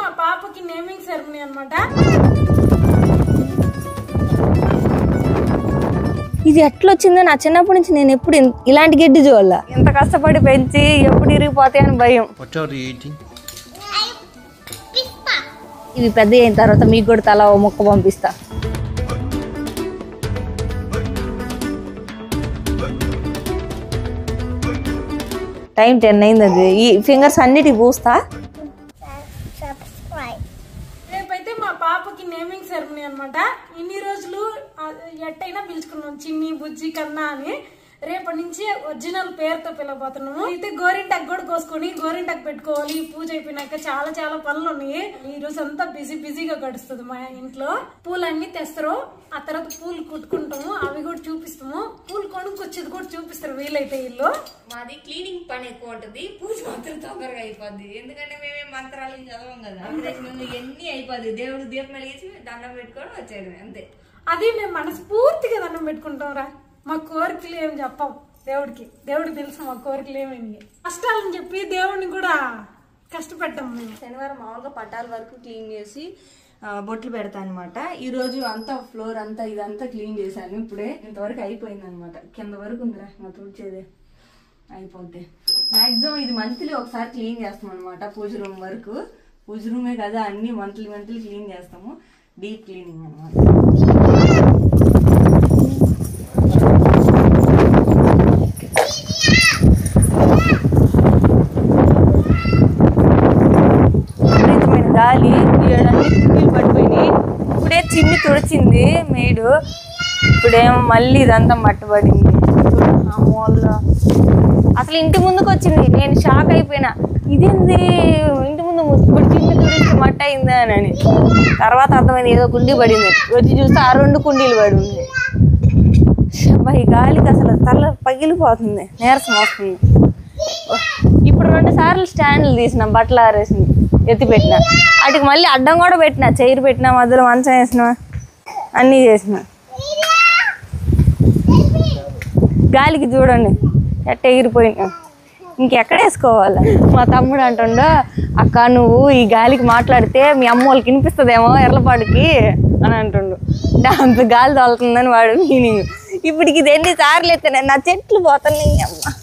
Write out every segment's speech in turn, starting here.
మా పాపకి naming ceremony అన్నమాట. ఇది ఎట్లా వచ్చిందో నా చిన్నప్పటి నుంచి నేను ఎప్పుడు ఇలాంటి గడ్డి చూడాల. ఎంత కష్టపడి పెంచి ఎప్పుడు ఇరిగిపోతాయి అని భయం. ఇవి పెద్ద అయిన తర్వాత మీకు కూడా తలా ఓ మొక్క పంపిస్తా. టైం 10 అయింది. అది ఈ ఫింగర్స్ అన్నిటికి పూస్తా. రేపైతే మా పాపకి నేమింగ్ సెరమనీ అన్నమాట. ఇన్ని రోజులు ఎట్టయినా పిలుచుకున్నాం చిన్ని బుజ్జి కన్నా అని. రేపటి నుంచి ఒరిజినల్ పేరుతో పిలవబోతున్నాము. అయితే గోరింటాకు కూడా కోసుకొని గోరింటాకు పెట్టుకోవాలి. పూజ అయిపోయినాక చాలా చాలా పనులు ఉన్నాయి. ఈ రోజు అంతా బిజీగా గడుస్తుంది మా ఇంట్లో. పూలన్నీ తెస్తారు, ఆ తర్వాత పూలు కుట్టుకుంటాము, అవి కూడా చూపిస్తాము. పూలు కొనుక్కొచ్చేది కూడా చూపిస్తారు వీలైతే. ఇల్లు మాది క్లీనింగ్ పని ఎక్కువ ఉంటది, పూజ మాత్రం తొందరగా అయిపోద్ది. ఎందుకంటే మేమేం మంత్రాలు చదవం కదా, ఎన్ని అయిపోద్ది. దేవుడు దీపం వెలిగించి దండం పెట్టుకొని వచ్చేది అంతే. అది మేము మనస్ఫూర్తిగా దండం పెట్టుకుంటాం రా. మా కోరికలు ఏం చెప్పాం దేవుడికి తెలుసు మా కోరికలు ఏమైంది. కష్టాలని చెప్పి దేవుడిని కూడా కష్టపెట్టాం మేము. శనివారం మామూలుగా పట్టాల వరకు క్లీన్ చేసి బొట్లు పెడతా అనమాట. ఈ రోజు అంతా ఫ్లోర్ అంతా ఇదంతా క్లీన్ చేశాను. ఇప్పుడే ఇంతవరకు అయిపోయింది అనమాట. కింద వరకు ఉందిరా మా తుడిచేదే అయిపోద్ది. మాక్సిమం ఇది మంత్లీ ఒకసారి క్లీన్ చేస్తాం అనమాట. పూజ రూమ్ వరకు, పూజ రూమే కదా అన్ని మంత్లీ క్లీన్ చేస్తాము. డీప్ క్లీనింగ్ అనమాట. గాలి కుండీలు పడిపోయినాయి. ఇప్పుడే చిన్ని తుడిచింది మేడు. ఇప్పుడేమో మళ్ళీ ఇదంతా మట్టబడింది. అమ్మోళ్ళ అసలు ఇంటి ముందుకు వచ్చింది. నేను షాక్ అయిపోయినా, ఇదేంది ఇంటి ముందు ఇప్పుడు చిన్ని తుడిచి మట్ట అయిందా అని. తర్వాత అర్థమైంది ఏదో కుండీ పడింది. వచ్చి చూస్తే ఆ 2 కుండీలు పడి ఉంది. ఈ గాలికి అసలు తల పగిలిపోతుంది, నీరసం వస్తుంది. ఇప్పుడు 2 సార్లు స్టాండ్లు తీసినాం, బట్టలు ఆరేసింది, ఎత్తి పెట్టిన. వాటికి మళ్ళీ అడ్డం కూడా పెట్టిన, చైర్ పెట్టిన, మధ్యలో మంచం వేసిన, అన్నీ చేసిన. గాలికి చూడండి ఎట్ట ఎగిరిపోయినా. ఇంకెక్కడ వేసుకోవాలి. మా తమ్ముడు అంటుండో, అక్క నువ్వు ఈ గాలికి మాట్లాడితే మీ అమ్మ వాళ్ళకి వినిపిస్తుందేమో ఎర్లపాడుకి అని అంటుండు. అంత గాలి తోలుతుందని వాడు మీనింగ్. ఇప్పటికి ఇది ఎన్నిసార్లు ఎత్తాను, నా చెట్లు పోతున్నాయి. అమ్మ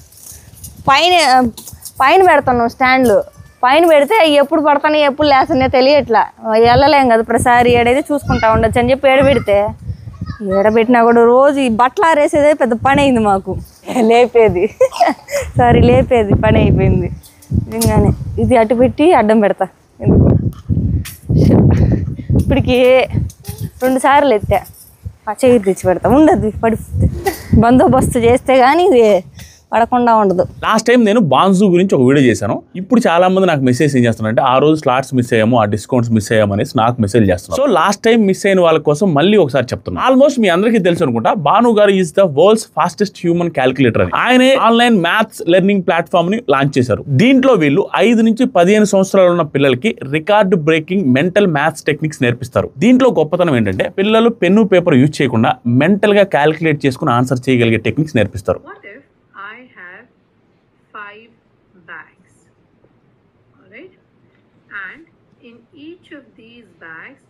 పైన పెడుతున్నాం స్టాండ్లు. పైన పెడితే ఎప్పుడు పడతానో ఎప్పుడు లేస్తానో తెలియట్లా. వెళ్ళలేం కదా ప్రసారి. ఏడైతే చూసుకుంటా ఉండొచ్చు అని చెప్పి ఏడబెడితే ఏడబెట్టినా కూడా రోజు ఈ బట్టలు ఆరేసేదే పెద్ద పని అయింది మాకు. లేపేది లేపేది పని అయిపోయింది నిజంగానే. ఇది అటు పెట్టి అడ్డం పెడతా. ఎందుకు ఇప్పటికి 2 సార్లు ఎత్తా. ఆ చైర్ తెచ్చి పెడతా. ఉండదు, పడిపోతుంది. బందోబస్తు చేస్తే కానీ ఇది పడకుండా ఉండదు. లాస్ట్ టైం నేను బాన్జూ గురించి ఒక వీడియో చేశాను. ఇప్పుడు చాలా మంది నాకు మెసేజ్ ఏం చేస్తున్నారంటే ఆ రోజు స్లాట్స్ మిస్ అయ్యాము, ఆ డిస్కౌంట్స్ మిస్ అయ్యామనేసి నాకు మెసేజ్ చేస్తున్నారు. సో లాస్ట్ టైం మిస్ అయిన వాళ్ళ కోసం మళ్ళీ ఒకసారి చెప్తున్నాను. ఆల్మోస్ట్ మీ అందరికీ తెలుసు అనుకుంటా, భాను గారు is the world's fastest human calculator అని. ఆయనే ఆన్లైన్ మ్యాథ్స్ లెర్నింగ్ ప్లాట్ఫామ్ ని లాంచ్ చేశారు. దీంట్లో వీళ్ళు 5 నుంచి 15 సంవత్సరాలు ఉన్న పిల్లలకి record breaking mental maths techniques నేర్పిస్తారు. దీంట్లో గొప్పతనం ఏంటంటే పిల్లలు పెన్ను పేపర్ యూజ్ చేయకుండా మెంటల్ గా క్యాలిక్యులేట్ చేసుకుని ఆన్సర్ చేయగలిగే టెక్నిక్స్ నేర్పిస్తారు. 5 bags, all right, and in each of these bags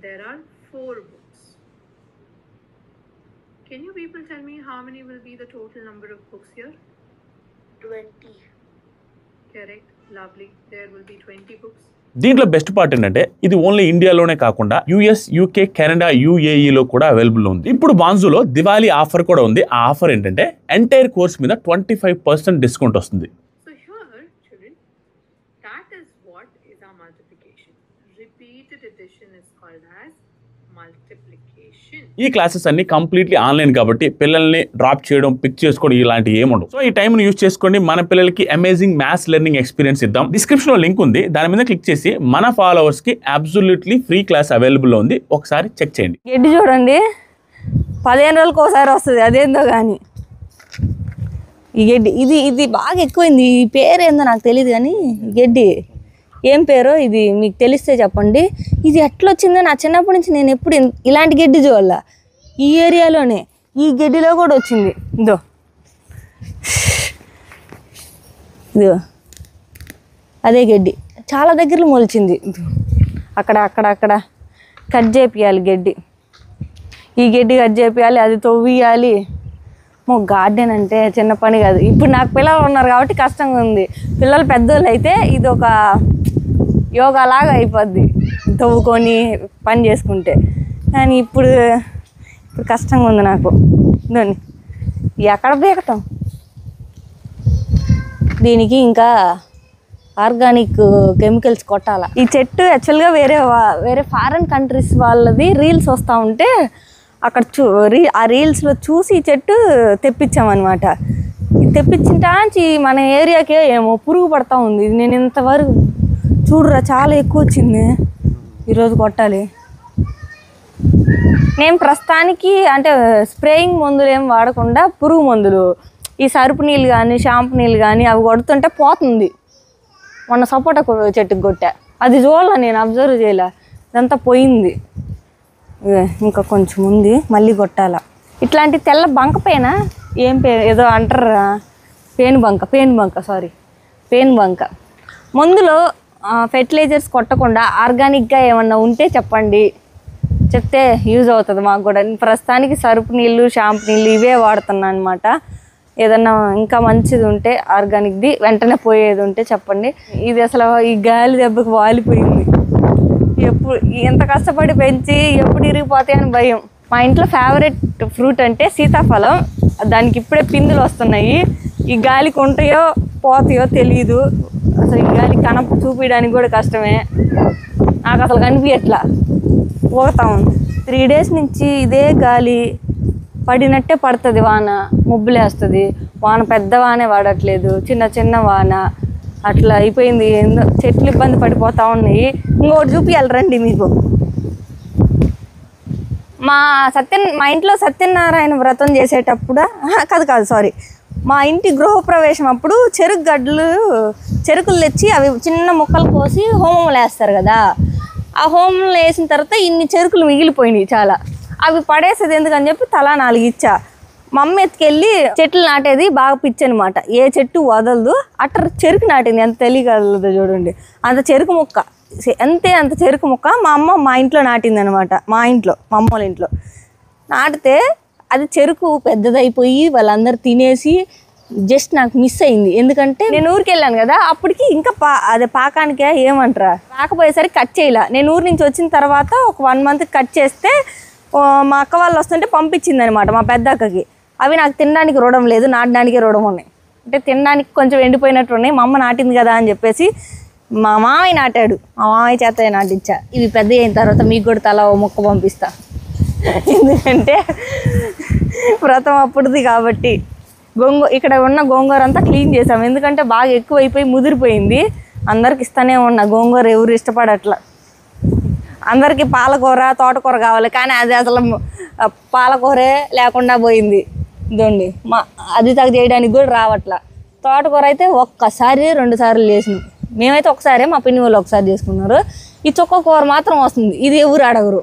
there are 4 books. Can you people tell me how many will be the total number of books here? 20. Correct, lovely. There will be 20 books. దీంట్లో best part ఏంటంటే ఇది only ఇండియాలోనే కాకుండా US, UK, Canada, యుఏఈలో కూడా available ఉంది. ఇప్పుడు బాన్జూలో Diwali offer కూడా ఉంది. ఆ ఆఫర్ ఏంటంటే ఎంటైర్ కోర్స్ మీద 25% డిస్కౌంట్ వస్తుంది. So here, children, that is what is our multiplication. Repeated addition is called as multiplication. ఈ క్లాసెస్ అన్ని కంప్లీట్లీ ఆన్లైన్ కాబట్టి పిల్లల్ని డ్రాప్ చేయడం, పిక్ చేసుకోవడం ఇలాంటివి ఏముండవు. సో ఈ టైంని యూజ్ చేసుకోండి. మన పిల్లలకి అమేజింగ్ మ్యాథ్స్ లెర్నింగ్ ఎక్స్పీరియన్స్ ఇద్దాం. డిస్క్రిప్షన్ లో లింక్ ఉంది, దాని మీద క్లిక్ చేసి మన ఫాలోవర్స్ కి అబ్సల్యూట్లీ ఫ్రీ క్లాస్ అవైలబుల్ ఉంది. ఒకసారి చెక్ చేయండి. గడ్డి చూడండి 15 రోజులకు ఒకసారి వస్తుంది. అదేందో కానీ ఈ గడ్డి ఇది బాగా ఎక్కువైంది. ఈ పేరు ఏందో నాకు తెలియదు కానీ ఈ గడ్డి ఏం పేరో ఇది మీకు తెలిస్తే చెప్పండి. ఇది ఎట్లా వచ్చిందో నా చిన్నప్పటి నుంచి నేను ఎప్పుడు ఇలాంటి గడ్డి చూడాల. ఈ ఏరియాలోనే ఈ గడ్డిలో కూడా వచ్చింది. ఇదో అదే గడ్డి చాలా దగ్గరలో మొలిచింది. అక్కడ కట్ చేపియాలి గడ్డి. ఈ గడ్డి కట్ చేపియాలి, అది తవ్వియాలి. గార్డెన్ అంటే చిన్న పని కాదు. ఇప్పుడు నాకు పిల్లలు ఉన్నారు కాబట్టి కష్టంగా ఉంది. పిల్లలు పెద్దోళ్ళు అయితే ఇది ఒక యోగా లాగా అయిపోద్ది తవ్వుకొని పని చేసుకుంటే. కానీ ఇప్పుడు కష్టంగా ఉంది నాకు. దాన్ని ఎక్కడ బీకతాం? దీనికి ఇంకా ఆర్గానిక్ కెమికల్స్ కొట్టాల. ఈ చెట్టు యాక్చువల్గా వేరే ఫారెన్ కంట్రీస్ వాళ్ళది రీల్స్ వస్తూ ఉంటే అక్కడ ఆ రీల్స్లో చూసి ఈ చెట్టు తెప్పించామన్నమాట. తెప్పించింటాంచి మన ఏరియాకే ఏమో పురుగు పడతా ఉంది. నేను ఇంతవరకు చూడరా చాలా ఎక్కువ వచ్చింది. ఈరోజు కొట్టాలి. నేను ప్రస్తుతానికి అంటే స్ప్రేయింగ్ మందులు ఏం వాడకుండా పురుగు మందులు, ఈ సరుపు నీళ్ళు కానీ షాంపూ నీళ్ళు కానీ అవి కొడుతుంటే పోతుంది. మొన్న సపోటా చెట్టుకు కొట్టా, అది చూడాల నేను అబ్జర్వ్ చేయలే, ఇదంతా పోయింది. ఇంకా కొంచెం ఉంది, మళ్ళీ కొట్టాల. ఇట్లాంటి తెల్ల బంక పైన ఏదో అంటారా, పేను బంక మందులో ఫెర్టిలైజర్స్ కొట్టకుండా ఆర్గానిక్గా ఏమన్నా ఉంటే చెప్పండి, చెప్తే యూజ్ అవుతుంది మాకు కూడా. ప్రస్తుతానికి సరుపు నీళ్ళు షాంపూ నీళ్ళు ఇవే వాడుతున్నాను అనమాట. ఏదన్నా ఇంకా మంచిది ఉంటే ఆర్గానిక్ది వెంటనే పోయేది ఉంటే చెప్పండి. ఇది అసలు ఈ గాలి దెబ్బకి వాలిపోయింది. ఎప్పుడు ఎంత కష్టపడి పెంచి ఎప్పుడు ఇరిగిపోతాయని భయం. మా ఇంట్లో ఫేవరెట్ ఫ్రూట్ అంటే సీతాఫలం. దానికి ఇప్పుడే పిందులు వస్తున్నాయి. ఈ గాలికి ఉంటాయో పోతాయో తెలియదు. అసలు ఈ గాలి చూపించడానికి కూడా కష్టమే. నాకు అసలు కనిపించట్లా, పోతా ఉంది. 3 days నుంచి ఇదే గాలి పడినట్టే పడుతుంది. వాన ముబ్బులేస్తుంది. వాన పెద్ద వానే పడట్లేదు, చిన్న వాన అట్లా అయిపోయింది. చెట్లు ఇబ్బంది పడిపోతూ ఉన్నాయి. ఇంకోటి చూపించాలి రండి మీకు. మా ఇంట్లో సత్యనారాయణ వ్రతం చేసేటప్పుడు మా ఇంటి గృహప్రవేశం అప్పుడు చెరుకులు తెచ్చి అవి చిన్న ముక్కలు కోసి హోమంలో వేస్తారు కదా. ఆ హోమంలో వేసిన తర్వాత ఇన్ని చెరుకులు మిగిలిపోయినాయి చాలా. అవి పడేసేది ఎందుకని చెప్పి తలా 4 ఇచ్చా. మా అమ్మ ఎత్తుకెళ్ళి చెట్లు నాటేది బాగా పిచ్చి అనమాట. ఏ చెట్టు వదలదు. అట్ట చెరుకు నాటింది. ఎంత తెలియగలదు చూడండి. అంత చెరుకు ముక్క అంత చెరుకు ముక్క మా ఇంట్లో నాటింది అనమాట. మా అమ్మ వాళ్ళ ఇంట్లో నాటితే అది చెరుకు పెద్దదైపోయి వాళ్ళందరూ తినేసి జస్ట్ నాకు మిస్ అయింది. ఎందుకంటే నేను ఊరికి వెళ్ళాను కదా, అప్పటికి ఇంకా అదే పాకానికే ఏమంటారా రాకపోయేసరికి కట్ చేయలే. నేను ఊరి నుంచి వచ్చిన తర్వాత ఒక 1 month కట్ చేస్తే మా అక్క వాళ్ళు వస్తుంటే పంపించింది అనమాట మా పెద్ద అక్కకి. అవి నాకు తినడానికి రుణం లేదు, నాటడానికి రుణం ఉన్నాయి. అంటే తినడానికి కొంచెం ఎండిపోయినట్టు ఉన్నాయి. మా అమ్మ నాటింది కదా అని చెప్పేసి మా మామయ్య నాటాడు. మా మామయ్య చేత నాటించా. ఇవి పెద్ద అయిన తర్వాత మీకు కూడా తల ఓ మొక్క పంపిస్తా. ఎందుకంటే వ్రతం అప్పుడుది కాబట్టి. ఇక్కడ ఉన్న గోంగూర అంతా క్లీన్ చేసాం. ఎందుకంటే బాగా ఎక్కువైపోయి ముదిరిపోయింది. అందరికి ఇస్తానే ఉన్నా. గోంగూర ఎవరు ఇష్టపడట్లా. అందరికీ పాలకూర తోటకూర కావాలి, కానీ అది అసలు పాలకూరే లేకుండా పోయింది. ఇదండి అది చేయడానికి కూడా రావట్లా. తోటకూర అయితే 1-2 సార్లు చేసినాం. మేమైతే ఒకసారి, మా పిన్ని వాళ్ళు ఒకసారి చేసుకున్నారు. ఈ చుక్కకూర మాత్రం వస్తుంది. ఇది ఎవరు అడగరు.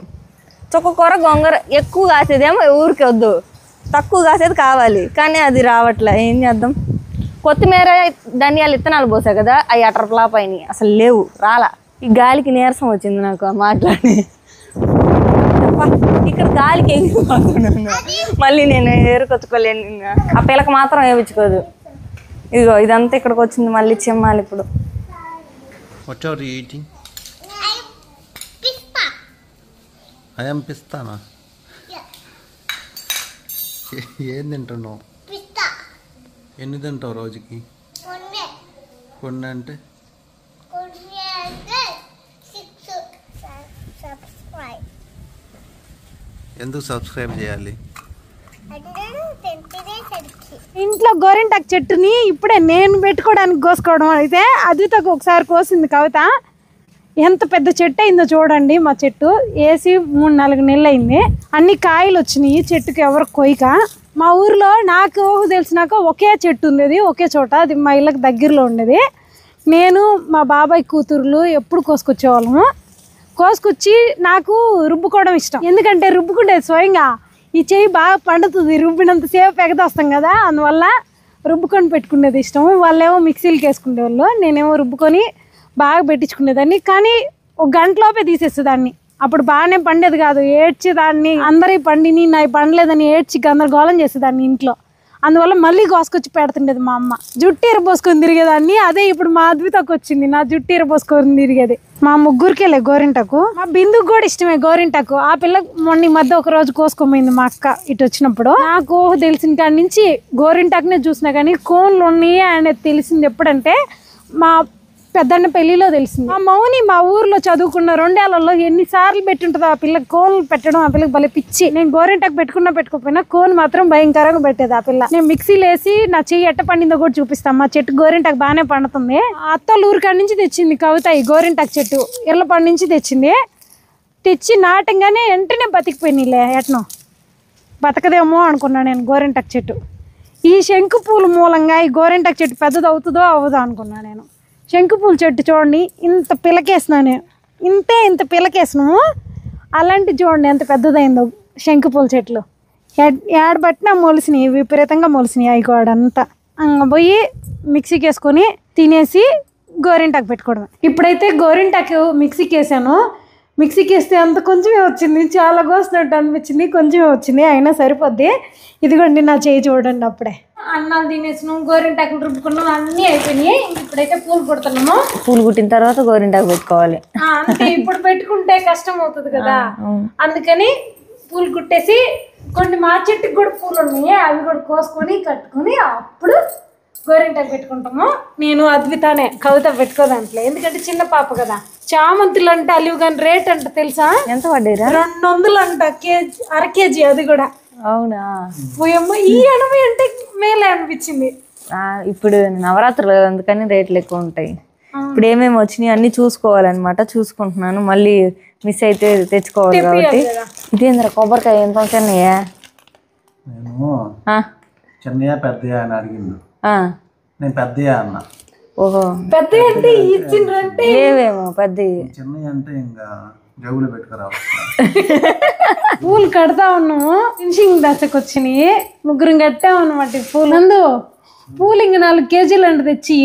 చుక్కకూర గోంగూర ఎక్కువ కాసేదేమో ఊరికి వద్దు, తక్కువ కాసేది కావాలి, కానీ అది రావట్లే. ఏం చేద్దాం? కొత్తిమీర ధనియాలు ఇత్తనాలు పోసాయి కదా, అవి అటర్ ఫ్లాప్ అయినాయి. అసలు లేవు, రాలా. ఈ గాలికి నీరసం వచ్చింది నాకు మాట్లాడి. ఇక్కడ గాలికి ఎగిరిపోతున్నాను. మళ్ళీ నేను ఏరుకొచ్చుకోలేను. ఆ పిల్లకి మాత్రం వేయించుకోదు. ఇదిగో ఇదంతా ఇక్కడికి వచ్చింది. మళ్ళీ చెమ్మాలి ఇప్పుడు. What are you eating? Pista. I am pistana. Yeah. ఏం తింటున్నావు? Pista. ఎన్ని తింటావు రోజుకి? One. కొన్ని అంటే? One అంటే 6 subscribe. ఎందుకు సబ్స్క్రైబ్ చేయాలి? ఇంట్లో గోరింటాకు చెట్టుని ఇప్పుడే నేను పెట్టుకోవడానికి కోసుకోవడం అయితే అద్వితకు ఒకసారి కోసింది కవిత. ఎంత పెద్ద చెట్టు అయిందో చూడండి. మా చెట్టు వేసి 3-4 నెలలు అయింది. అన్ని కాయలు వచ్చినాయి చెట్టుకి, ఎవరు కొయ్యక. మా ఊరిలో నాకు తెలిసినాక ఒకే చెట్టు ఉండేది, ఒకే చోట. అది మా ఇళ్ళకి దగ్గరలో ఉండేది. నేను మా బాబాయ్ కూతురులు ఎప్పుడు కోసుకొచ్చేవాళ్ళము. కోసుకొచ్చి నాకు రుబ్బుకోవడం ఇష్టం. ఎందుకంటే రుబ్బుకుండేది స్వయంగా ఈ చెయ్యి బాగా పండుతుంది. రుబ్బినంతసేపు ఎగదొస్తాం కదా, అందువల్ల రుబ్బుకొని పెట్టుకునేది ఇష్టం. వాళ్ళేమో మిక్సీలకి వేసుకునేవాళ్ళు, నేనేమో రుబ్బుకొని బాగా పెట్టించుకునేదాన్ని. కానీ ఒక గంటలోపే తీసేసేదాన్ని. అప్పుడు బాగానే పండేది కాదు, ఏడ్చేదాన్ని. అందరి పండిని నా పండలేదని ఏడ్చి గందరగోళం చేసేదాన్ని ఇంట్లో. అందువల్ల మళ్ళీ కోసుకొచ్చి పెడుతుండేది మా అమ్మ. జుట్టు ఎరబోసుకొని తిరిగేదాన్ని. అదే ఇప్పుడు మా అద్వితకు వచ్చింది, నా జుట్టు ఎరబోసుకొని తిరిగేది. మా ముగ్గురికెళ్ళే గోరింటాకు. మా బిందుకు కూడా ఇష్టమే గోరింటాకు. ఆ పిల్ల మొన్న ఈ మధ్య ఒక రోజు కోసుకోపోయింది మా అక్క ఇటు వచ్చినప్పుడు. నాకు తెలిసిన కాడి నుంచి గోరింటాకునే చూసినా కానీ కోన్లు ఉన్నాయి అనేది తెలిసింది ఎప్పుడంటే మా పెద్దన్న పెళ్లిలో తెలిసింది. మా మౌని మా ఊర్లో చదువుకున్న 2 ఏళ్లలో ఎన్నిసార్లు పెట్టుంటుందో ఆ పిల్లకి కోన్లు పెట్టడం. ఆ పిల్లకి భలే పిచ్చి. నేను గోరింటాకు పెట్టుకున్నా పెట్టుకోకపోయినా కోన్ మాత్రం భయంకరంగా పెట్టేది ఆ పిల్ల. నేను మిక్సీలో వేసి నా చెయ్యి ఎట్ట పండిందో కూడా చూపిస్తాను. మా చెట్టు గోరింటాకు బాగానే పండుతుంది. అత్తోళ్ళ ఊరికాడ నుంచి తెచ్చింది కవిత ఈ గోరింటాకు చెట్టు. ఇళ్ళపాడు నుంచి తెచ్చింది. తెచ్చి నాటంగానే వెంటనే బతికిపోయినాయిలే. ఎట్నో బతకదేమో అనుకున్నాను నేను గోరింటాకు చెట్టు. ఈ శంకు పూల మూలంగా ఈ గోరింటాకు చెట్టు పెద్దది అవుతుందో అవ్వదో అనుకున్నాను నేను. శంకుపూల చెట్టు చూడండి, ఇంత పిలకేసినాను, ఇంత పిలకేసినాము. అలాంటి చూడండి ఎంత పెద్దదైందో శంకుపూల చెట్లు. ఏడబట్టినా మొలిసినాయి, విపరీతంగా మొలిసినాయి. అవి కూడా అంతా పోయి మిక్సీకి వేసుకొని తినేసి గోరింటాకు పెట్టుకోవడం. ఇప్పుడైతే గోరింటాకు మిక్సీకి వేసాను. మిక్సీకి వేస్తే అంత కొంచెమే వచ్చింది, చాలా కోసినట్టు అనిపించింది. కొంచెమే వచ్చింది, అయినా సరిపోద్ది. ఇదిగోండి నా చేయి చూడండి. అప్పుడే అన్నాలు తినేసినాం, గోరింటాకులు రుబ్బుకున్నాం, అన్నీ అయిపోయినాయి. ఇప్పుడైతే పూలు కుడుతున్నాము. పూలు కుట్టిన తర్వాత గోరింటాకు పెట్టుకోవాలి. అంటే ఇప్పుడు పెట్టుకుంటే కష్టం అవుతుంది కదా, అందుకని పూలు కుట్టేసి కొన్ని మా చెట్టుకి కూడా పూలు ఉన్నాయి, అవి కూడా కోసుకొని కట్టుకొని అప్పుడు గోరింటాకు పెట్టుకుంటాము. నేను అద్వితానే, కవిత పెట్టుకోదాంట్లో, ఎందుకంటే చిన్న పాప కదా. చామంతులు అంటే అలివి కానీ రేట్ అంట తెలుసా? ఎంత పడ్డాయిరా? 200 అంట కేజీ, అర కేజీ. అది కూడా అవునా? పోయమ్మ, ఈ 80 అంటే మేలే అనిపించింది. ఇప్పుడు నవరాత్రులు కదా, అందుకని రేట్లు ఎక్కువ ఉంటాయి. ఇప్పుడు ఏమేమి వచ్చినాయి అన్ని చూసుకోవాలన్నమాట. చూసుకుంటున్నాను, మళ్ళీ మిస్ అయితే తెచ్చుకోవాలి కాబట్టి. ఇదేంద్ర కొబ్బరికాయ ఎంత చిన్నయ్యా? నేను చిన్నయా పెద్దయా అని అడిగింది. నేను పెద్దయా అన్నా. ఓహో, పెద్ద అంటే ఇచ్చిండ్రంటే లేవేమో పెద్ద. చిన్నయ్య అంటే ఇంకా జగులు పెట్టుకురావు. పూలు కడతా ఉన్నాము, ఫినిషింగ్ దశకు వచ్చినాయి. ముగ్గురం కట్టామన్నమాట పూలు. నందు పూలు ఇంక 4 కేజీలు అంటే తెచ్చి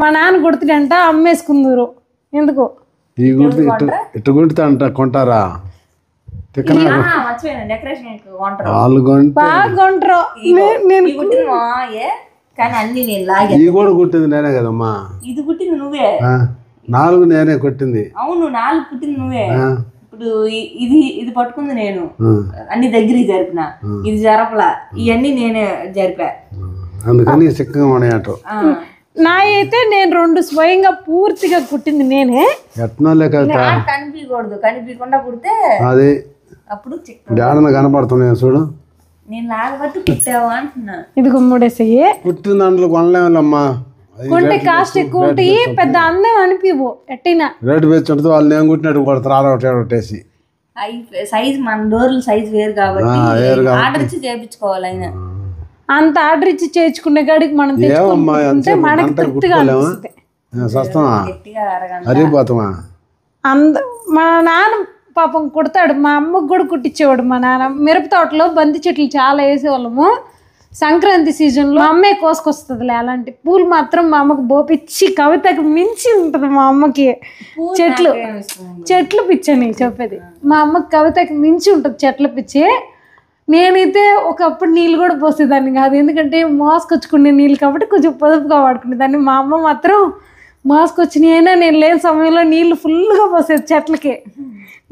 మా నాన్న గుర్తుడంట అమ్మేసుకుందరు. ఎందుకు ఈ గుర్తు ఇటు గుర్తు అంట కొంటారా? బాగా కొంటారు. నేను కానీ అన్ని నేను లాగా. ఇది కూడా కుట్టింది నేనే కదమ్మా. ఇది కుట్టింది నువ్వే. 4 నేనే కొట్టింది. అవును, 4 కుట్టింది నువ్వే. ఇప్పుడు ఇది పట్టుకుంది నేను, అన్ని దగ్గరికి జరిపిన. ఇది జరపలా, ఇవన్నీ నేనే జరిపా. అందుకని సిక్కగా ఉన్నాయట. నా అయితే నేను 2 స్వయంగా పూర్తిగా కుట్టింది నేనే. ఎట్నాలే కదా, కనిపించకూడదు, కనిపించకుండా కుడితే అది అప్పుడు డాడన కనపడుతున్నాయి చూడు. నేను లాగబట్టి కుట్టావు అంటున్నా. ఇది గుమ్మడేసయ్యి కుట్టిన దాంట్లో కొనలేమమ్మా. కొంటే కాస్ట్ ఎక్కువ ఉంటాయి, పెద్ద అందం అనిపివు. ఎట్టయినా రేటు పెంచుంటుంది, వాళ్ళు నేను కుట్టినట్టు కొడతారు ఆడొట్టేసి. సైజ్ మన డోర్లు సైజ్ వేరు కాబట్టి ఆర్డర్ ఇచ్చి చేయించుకోవాలి. అయినా అంత ఆర్డర్ ఇచ్చి చేయించుకునే కాడికి మనం తెచ్చుకుంటే మనకి తృప్తిగా అనిపిస్తుంది. అరిగిపోతామా? మా నాన్న పాపం కుడతాడు, మా అమ్మకు కూడా కుట్టించేవాడు మా నాన్న. మిరప తోటలో బంతి చెట్లు చాలా వేసేవాళ్ళము. సంక్రాంతి సీజన్లో మా అమ్మే కోసుకొస్తుందిలే. అలాంటి పూలు మాత్రం మా అమ్మకు బోపిచ్చి, కవితకు మించి ఉంటుంది మా అమ్మకి. చెట్లు పిచ్చని చెప్పేది, మా అమ్మకి కవితకి మించి ఉంటుంది చెట్ల పిచ్చి. నేనైతే ఒకప్పుడు నీళ్ళు కూడా పోసేదాన్ని కాదు, ఎందుకంటే మోసుకొచ్చుకునే నీళ్ళు కాబట్టి కొంచెం పొదుపుగా వాడుకునేదాన్ని. మా అమ్మ మాత్రం మోసుకొచ్చినాయి అయినా నేను లేని సమయంలో నీళ్ళు ఫుల్గా పోసేది చెట్లకి.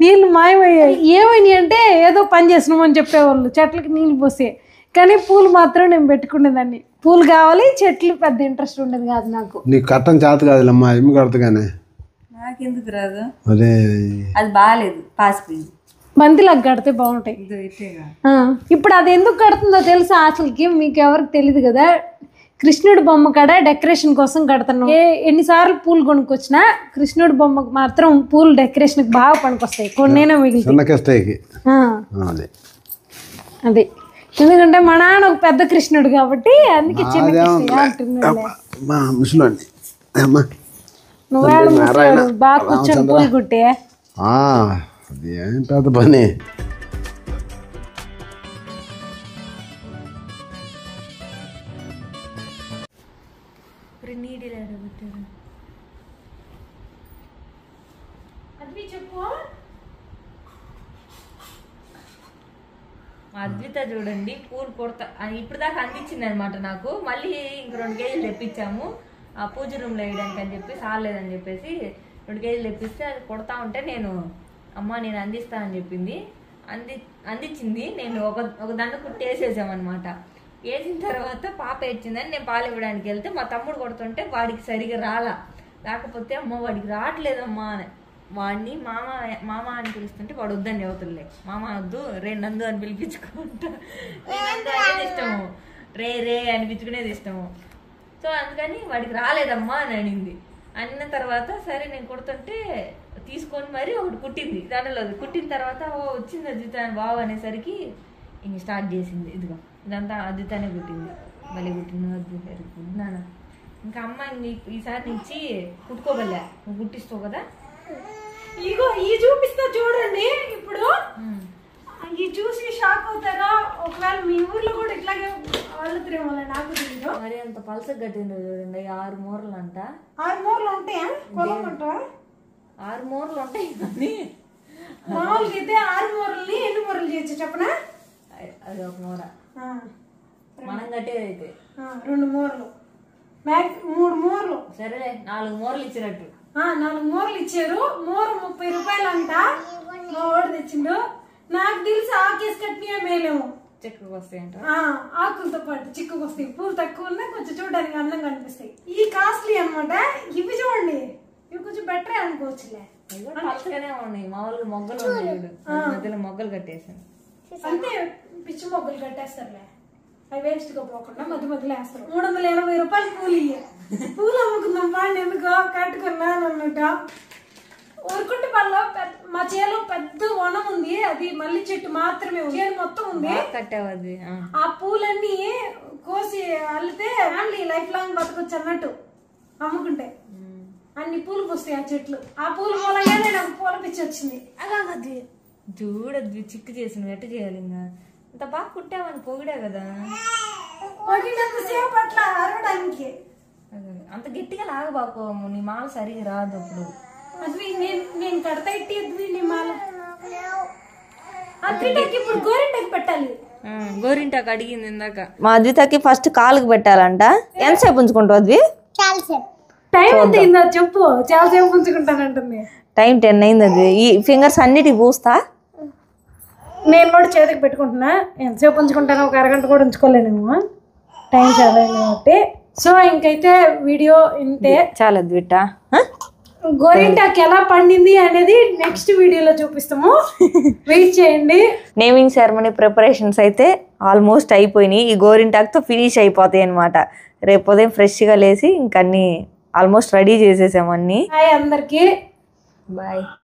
నీళ్ళు మాయమయ్యాయి. ఏమైనాయి అంటే ఏదో పని చేసినామని చెప్పేవాళ్ళు, చెట్లకి నీళ్ళు పోసే. కానీ పూలు మాత్రం నేను పెట్టుకునేదాన్ని. పూలు కావాలి, చెట్లు పెద్ద ఇంట్రెస్ట్ ఉండేది కాదు నాకు. నీకు కట్టం చేత కాదులమ్మా, ఏమి కడతగానే. నాకెందుకు రాదు? అదే అది బాగాలేదు, పాసిపోయింది. బంతిలాగా కడితే బాగుంటాయి. ఇప్పుడు అది ఎందుకు కడుతుందో తెలుసా? అసలుకి మీకు ఎవరికి తెలియదు కదా. కృష్ణుడి బొమ్మ కాడ డెకరేషన్ కోసం కడతాను. ఎన్నిసార్లు పూలు కొనుక్కొచ్చినా కృష్ణుడి బొమ్మకు మాత్రం పూలు డెకరేషన్కి బాగా పనికొస్తాయి. కొన్నైనా మిగిలితాయి. అది ఎందుకంటే మా నాన్న ఒక పెద్ద కృష్ణుడు కాబట్టి అందుకే చిన్న నువ్వు బాగా కూర్చొని పూలు కుట్టే. అది ఏం పెద్ద పని. అది చెప్పు. మా అద్విత చూడండి పూలు కొడతా ఇప్పుడు దాకా అందించింది అనమాట నాకు. మళ్ళీ ఇంక 2 కేజీలు తెప్పించాము ఆ పూజ రూమ్లో వేయడానికి అని చెప్పి సాలేదని చెప్పేసి 2 కేజీలు తెప్పిస్తే అది కొడతా ఉంటే నేను అందిస్తా అని చెప్పింది. అందించింది. నేను ఒక దండ కుట్టి వేసేసామన్నమాట. వేసిన తర్వాత పాప ఏడ్చిందని నేను పాలు ఇవ్వడానికి వెళ్తే మా తమ్ముడు కొడుతుంటే వాడికి సరిగా రాలా. లేకపోతే వాడికి రావట్లేదమ్మా అని వాడిని మామ అని పిలుస్తుంటే వాడు వద్దని చెబుతులే. మామ వద్దు నందు అని పిలిపించుకుంటా. నందు అనేది ఇష్టము, రే అనిపించుకునేది ఇష్టము. సో అందుకని వాడికి రాలేదమ్మా అని అనింది. అన్న తర్వాత సరే నేను కొడుతుంటే తీసుకొని మరి ఒకటి కుట్టింది. దాంట్లో కుట్టిన తర్వాత వచ్చింది అద్విత బావు అనేసరికి ఇంక స్టార్ట్ చేసింది. ఇదిగో ఇదంతా అద్వితనే కుట్టింది. మళ్ళీ కుట్టిన అద్విత కుట్టినానా. ఇంకా అమ్మ ఈసారి నుంచి కుట్టుకోగలే, నువ్వు కుట్టిస్తావు కదా. ఇగో ఈ చూపిస్తా చూడండి. ఇప్పుడు ఈ చూసి షాక్ అవుతారా? ఒకవేళ మీ ఊర్లో కూడా ఇట్లాగే వాళ్ళుతురేమో నాకు తెలియదు. మరి అంత పలస కట్టిందో చూడండి. 6 మూరలు అంట. 6 మూరలు ఉంటాయా? పొలం అంటా 6 మూరలు ఉంటాయి. కానీ మామూలుగా అయితే 6 మూరల్ని ఎన్ని మూరలు చేయొచ్చు చెప్పనా? అది ఒక మూర మనం కట్టేదైతే 2 మూరలు, 3 మూరలు. సరేలే 4 మూరలు ఇచ్చినట్టు. 4 మూరలు ఇచ్చారు. మూర 30 రూపాయలు అంట. మా వాడు తెచ్చిండు. నాకు తెలిసి ఆకేసి కట్టినా మేలేము. చెక్కకు వస్తాయంట. ఆకులతో పాటు చిక్కుకు వస్తాయి. పూలు తక్కువ ఉన్నాయి, కొంచెం చూడడానికి అందంగా అనిపిస్తాయి. ఈ కాస్ట్లీ అనమాట. ఇవి చూడండి, ఇవి కొంచెం బెటరే అనుకోవచ్చులే. పలసగానే ఉన్నాయి. మామూలుగా మొగ్గలు ఉన్నాయి. మధ్యలో మొగ్గలు కట్టేసాను. అంతే, పిచ్చి మొగ్గలు కట్టేస్తారులే. అవి వేస్ట్ గా పోకుండా మధ్యలో వేస్తారు. 380 రూపాయలు పూలు. పూలు అమ్ముకుందాం పాండి, ఎందుకో కట్టుకున్నాను అన్నట్టు. ఊరుకుంటే వాళ్ళ మా చేలో పెద్ద వనం ఉంది. అది మల్లి చెట్టు మాత్రమే ఉంది. చేను మొత్తం ఉంది. కట్టావది. ఆ పూలన్నీ కోసి అల్లితే ఫ్యామిలీ లైఫ్ లాంగ్ బతకొచ్చు అన్నట్టు. అమ్ముకుంటే అన్ని పూలు పూస్తాయి ఆ చెట్లు. ఆ పూల మూలంగానే నాకు పూల పిచ్చి వచ్చింది. అలాగది చూడద్దు చిక్కు చేసిన ఎట్ట చేయాలి. ఇంకా ఇంత బాగా కుట్టావని పొగిడా కదా. సేపు అట్లా అరవడానికి అంత గట్టిగా లాగబాకు, నీ మాల సరిగా రాదు. అప్పుడు అది నేను కడతా ఇట్టి అది నీ మాల. అద్వితకి ఇప్పుడు గోరింటకి పెట్టాలి. గోరింటాకు అడిగింది ఇందాక. మా అద్వితకి ఫస్ట్ కాలుకి పెట్టాలంట. ఎంతసేపు ఉంచుకుంటావు అద్వి? టైం ఎంత అయిందో చెప్పు. చాలా సేపు ఉంచుకుంటానంటుంది. టైం 10 అయింది. అది ఈ ఫింగర్స్ అన్నిటికి పూస్తా. నేను కూడా చేతికి పెట్టుకుంటున్నా. ఎంతసేపు ఉంచుకుంటాను? ఒక అరగంట కూడా ఉంచుకోలేనేమో, టైం చాలా అయింది కాబట్టి. సో ఇంకైతే వీడియో ఇంతే. చాలా అద్విట. గోరింటాకు ఎలా పండింది అనేది నెక్స్ట్ వీడియోలో చూపిస్తాము. వెయిట్ చేయండి. నేమింగ్ సెరమనీ ప్రిపరేషన్స్ అయితే ఆల్మోస్ట్ అయిపోయినాయి. ఈ గోరింటాకుతో ఫినిష్ అయిపోతాయి అనమాట. రేపు ఉదయం ఫ్రెష్గా లేసి ఇంకన్నీ ఆల్మోస్ట్ రెడీ చేసేసాము అన్నీ. హాయ్ అందరికి. బాయ్.